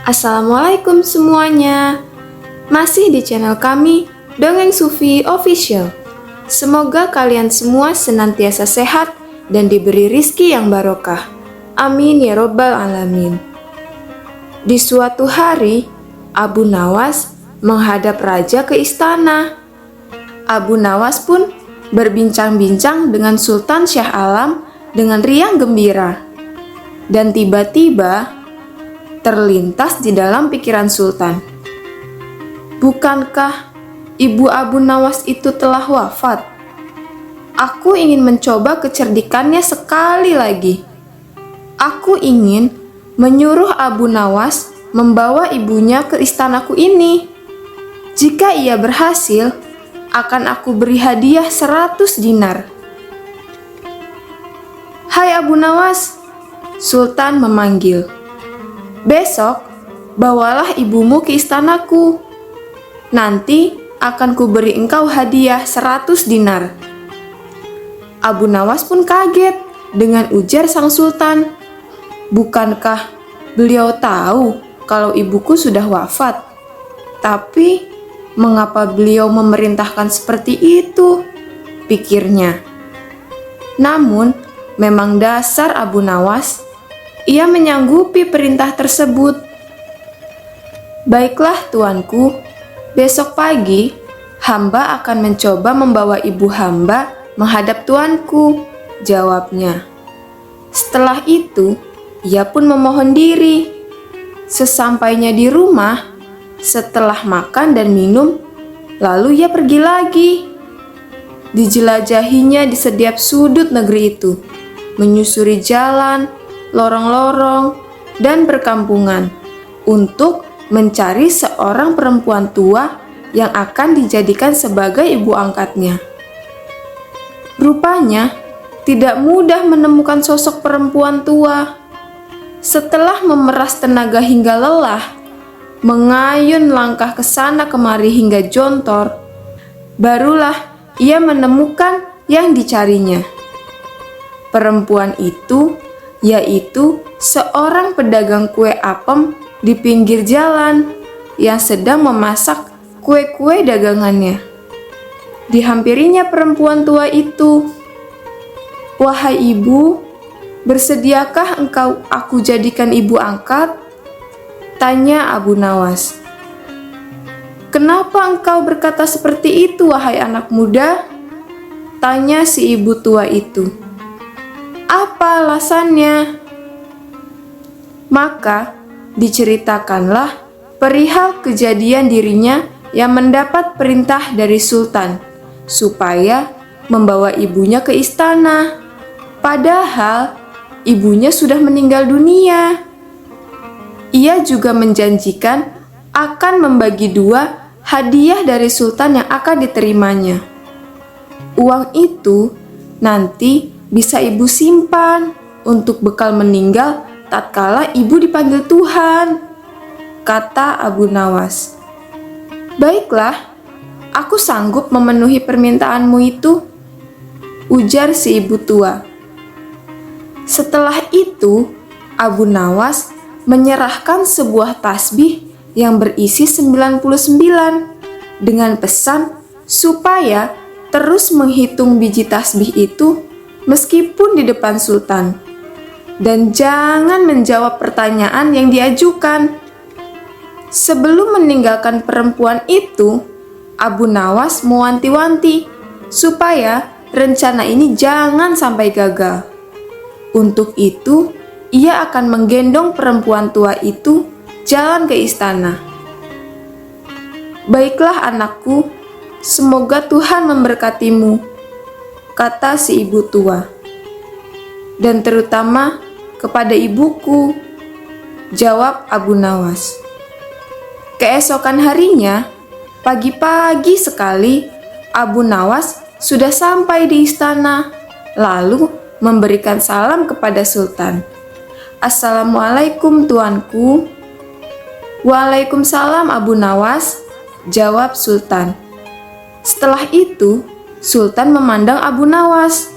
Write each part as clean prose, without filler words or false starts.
Assalamualaikum semuanya. Masih di channel kami, Dongeng Sufi Official. Semoga kalian semua senantiasa sehat dan diberi rizki yang barokah. Amin ya robbal alamin. Di suatu hari, Abu Nawas menghadap raja ke istana. Abu Nawas pun berbincang-bincang dengan Sultan Shah Alam dengan riang gembira. Dan tiba-tiba terlintas di dalam pikiran Sultan. Bukankah ibu Abu Nawas itu telah wafat? Aku ingin mencoba kecerdikannya sekali lagi. Aku ingin menyuruh Abu Nawas membawa ibunya ke istanaku ini. Jika ia berhasil, akan aku beri hadiah 100 dinar. Hai Abu Nawas, Sultan memanggil. Besok, bawalah ibumu ke istanaku. Nanti akan kuberi engkau hadiah 100 dinar. Abu Nawas pun kaget dengan ujar sang sultan. Bukankah beliau tahu kalau ibuku sudah wafat? Tapi, mengapa beliau memerintahkan seperti itu? Pikirnya. Namun, memang dasar Abu Nawas. Ia menyanggupi perintah tersebut. Baiklah tuanku, besok pagi hamba akan mencoba membawa ibu hamba menghadap tuanku, jawabnya. Setelah itu, ia pun memohon diri. Sesampainya di rumah, setelah makan dan minum, lalu ia pergi lagi. Dijelajahinya di setiap sudut negeri itu, menyusuri jalan, lorong-lorong, dan perkampungan untuk mencari seorang perempuan tua yang akan dijadikan sebagai ibu angkatnya. Rupanya, tidak mudah menemukan sosok perempuan tua. Setelah memeras tenaga hingga lelah, mengayun langkah ke sana kemari hingga jontor, barulah ia menemukan yang dicarinya. Perempuan itu yaitu seorang pedagang kue apem di pinggir jalan yang sedang memasak kue-kue dagangannya. Dihampirinya perempuan tua itu. Wahai ibu, bersediakah engkau aku jadikan ibu angkat? Tanya Abu Nawas. Kenapa engkau berkata seperti itu, wahai anak muda? Tanya si ibu tua itu. Apa alasannya? Maka diceritakanlah perihal kejadian dirinya yang mendapat perintah dari Sultan supaya membawa ibunya ke istana. Padahal ibunya sudah meninggal dunia. Ia juga menjanjikan akan membagi 2 hadiah dari Sultan yang akan diterimanya. Uang itu nanti bisa ibu simpan untuk bekal meninggal tatkala ibu dipanggil Tuhan, kata Abu Nawas. Baiklah, aku sanggup memenuhi permintaanmu itu, ujar si ibu tua. Setelah itu, Abu Nawas menyerahkan sebuah tasbih yang berisi 99 dengan pesan supaya terus menghitung biji tasbih itu meskipun di depan Sultan, dan jangan menjawab pertanyaan yang diajukan. Sebelum meninggalkan perempuan itu, Abu Nawas mewanti-wanti supaya rencana ini jangan sampai gagal. Untuk itu, ia akan menggendong perempuan tua itu jalan ke istana. Baiklah anakku, semoga Tuhan memberkatimu, kata si ibu tua. Dan terutama kepada ibuku, jawab Abu Nawas. Keesokan harinya, pagi-pagi sekali, Abu Nawas sudah sampai di istana, lalu memberikan salam kepada Sultan. Assalamualaikum tuanku. Waalaikumsalam Abu Nawas, jawab Sultan. Setelah itu, Sultan memandang Abu Nawas.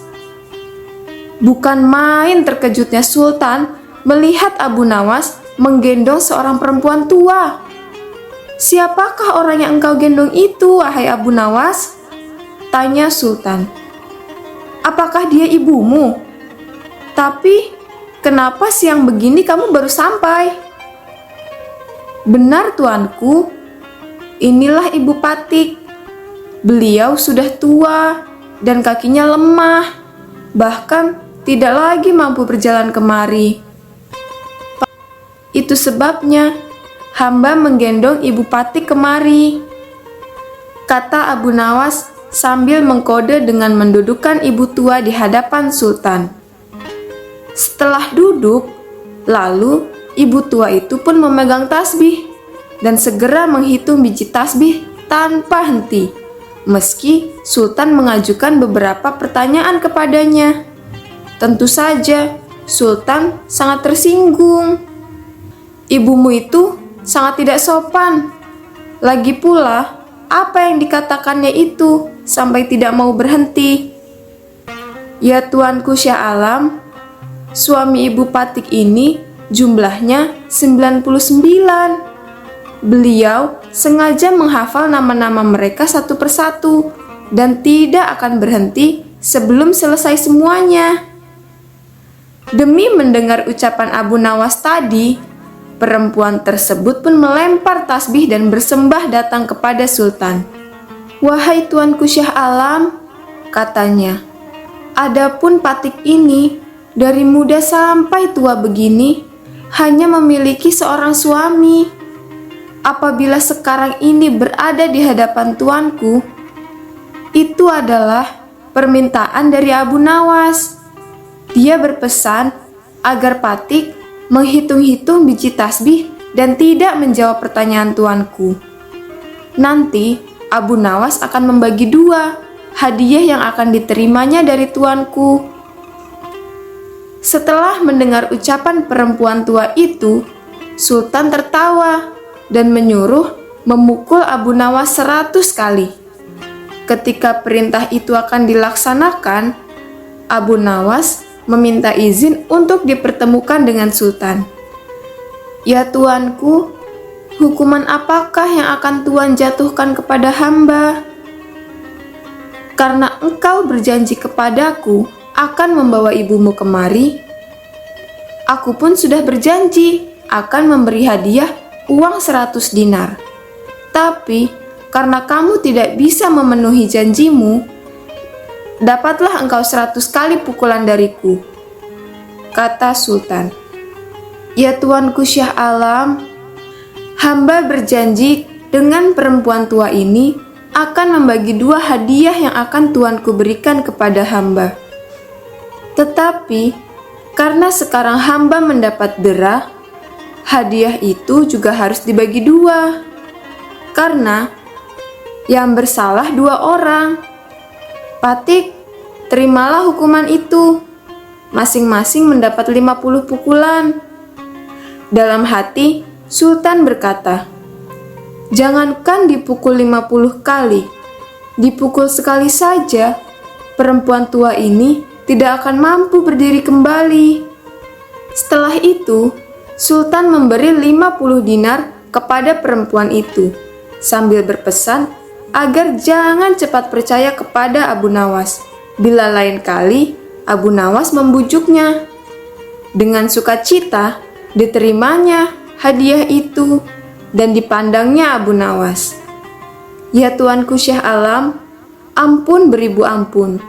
Bukan main terkejutnya Sultan melihat Abu Nawas menggendong seorang perempuan tua. Siapakah orang yang engkau gendong itu, wahai Abu Nawas? Tanya Sultan. Apakah dia ibumu? Tapi, kenapa siang begini kamu baru sampai? Benar tuanku, inilah Ibu Patik. Beliau sudah tua dan kakinya lemah, bahkan tidak lagi mampu berjalan kemari. Itu sebabnya hamba menggendong Ibu Patik kemari, kata Abu Nawas sambil mengkode dengan mendudukkan ibu tua di hadapan Sultan. Setelah duduk, lalu ibu tua itu pun memegang tasbih dan segera menghitung biji tasbih tanpa henti, meski Sultan mengajukan beberapa pertanyaan kepadanya. Tentu saja, Sultan sangat tersinggung. Ibumu itu sangat tidak sopan. Lagi pula, apa yang dikatakannya itu sampai tidak mau berhenti? Ya tuanku Syah Alam, suami Ibu Patik ini jumlahnya 99. Beliau sengaja menghafal nama-nama mereka satu persatu dan tidak akan berhenti sebelum selesai semuanya. Demi mendengar ucapan Abu Nawas tadi, perempuan tersebut pun melempar tasbih dan bersembah datang kepada Sultan. Wahai tuanku Syah Alam, katanya, adapun Patik ini dari muda sampai tua begini hanya memiliki seorang suami. Apabila sekarang ini berada di hadapan tuanku, itu adalah permintaan dari Abu Nawas. Dia berpesan agar Patik menghitung-hitung biji tasbih dan tidak menjawab pertanyaan tuanku. Nanti Abu Nawas akan membagi 2 hadiah yang akan diterimanya dari tuanku. Setelah mendengar ucapan perempuan tua itu, Sultan tertawa dan menyuruh memukul Abu Nawas 100 kali. Ketika perintah itu akan dilaksanakan, Abu Nawas meminta izin untuk dipertemukan dengan Sultan. Ya tuanku, hukuman apakah yang akan Tuan jatuhkan kepada hamba? Karena engkau berjanji kepadaku akan membawa ibumu kemari, aku pun sudah berjanji akan memberi hadiah uang 100 dinar. Tapi, karena kamu tidak bisa memenuhi janjimu, dapatlah engkau 100 kali pukulan dariku, kata Sultan. Ya tuanku Syah Alam, hamba berjanji dengan perempuan tua ini akan membagi 2 hadiah yang akan tuanku berikan kepada hamba. Tetapi, karena sekarang hamba mendapat derah, hadiah itu juga harus dibagi 2. Karena yang bersalah 2 orang. Patik, terimalah hukuman itu. Masing-masing mendapat 50 pukulan. Dalam hati, Sultan berkata, jangankan dipukul 50 kali, dipukul sekali saja, perempuan tua ini tidak akan mampu berdiri kembali. Setelah itu, Sultan memberi 50 dinar kepada perempuan itu, sambil berpesan agar jangan cepat percaya kepada Abu Nawas. Bila lain kali, Abu Nawas membujuknya. Dengan sukacita, diterimanya hadiah itu dan dipandangnya Abu Nawas. Ya tuanku Syah Alam, ampun beribu ampun.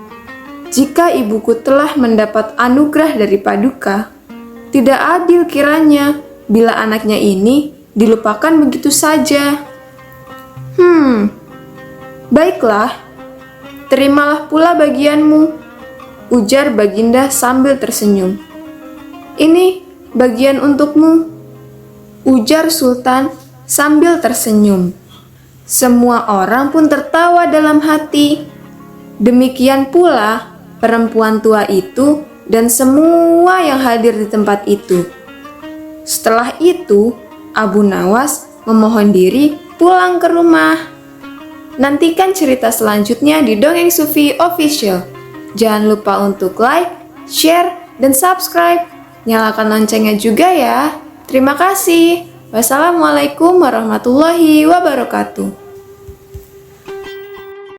Jika ibuku telah mendapat anugerah dari Paduka, tidak adil kiranya bila anaknya ini dilupakan begitu saja. Baiklah, terimalah pula bagianmu, ujar Baginda sambil tersenyum. Ini bagian untukmu, ujar Sultan sambil tersenyum. Semua orang pun tertawa dalam hati. Demikian pula perempuan tua itu dan semua yang hadir di tempat itu. Setelah itu, Abu Nawas memohon diri pulang ke rumah. Nantikan cerita selanjutnya di Dongeng Sufi Official. Jangan lupa untuk like, share, dan subscribe. Nyalakan loncengnya juga ya. Terima kasih. Wassalamualaikum warahmatullahi wabarakatuh.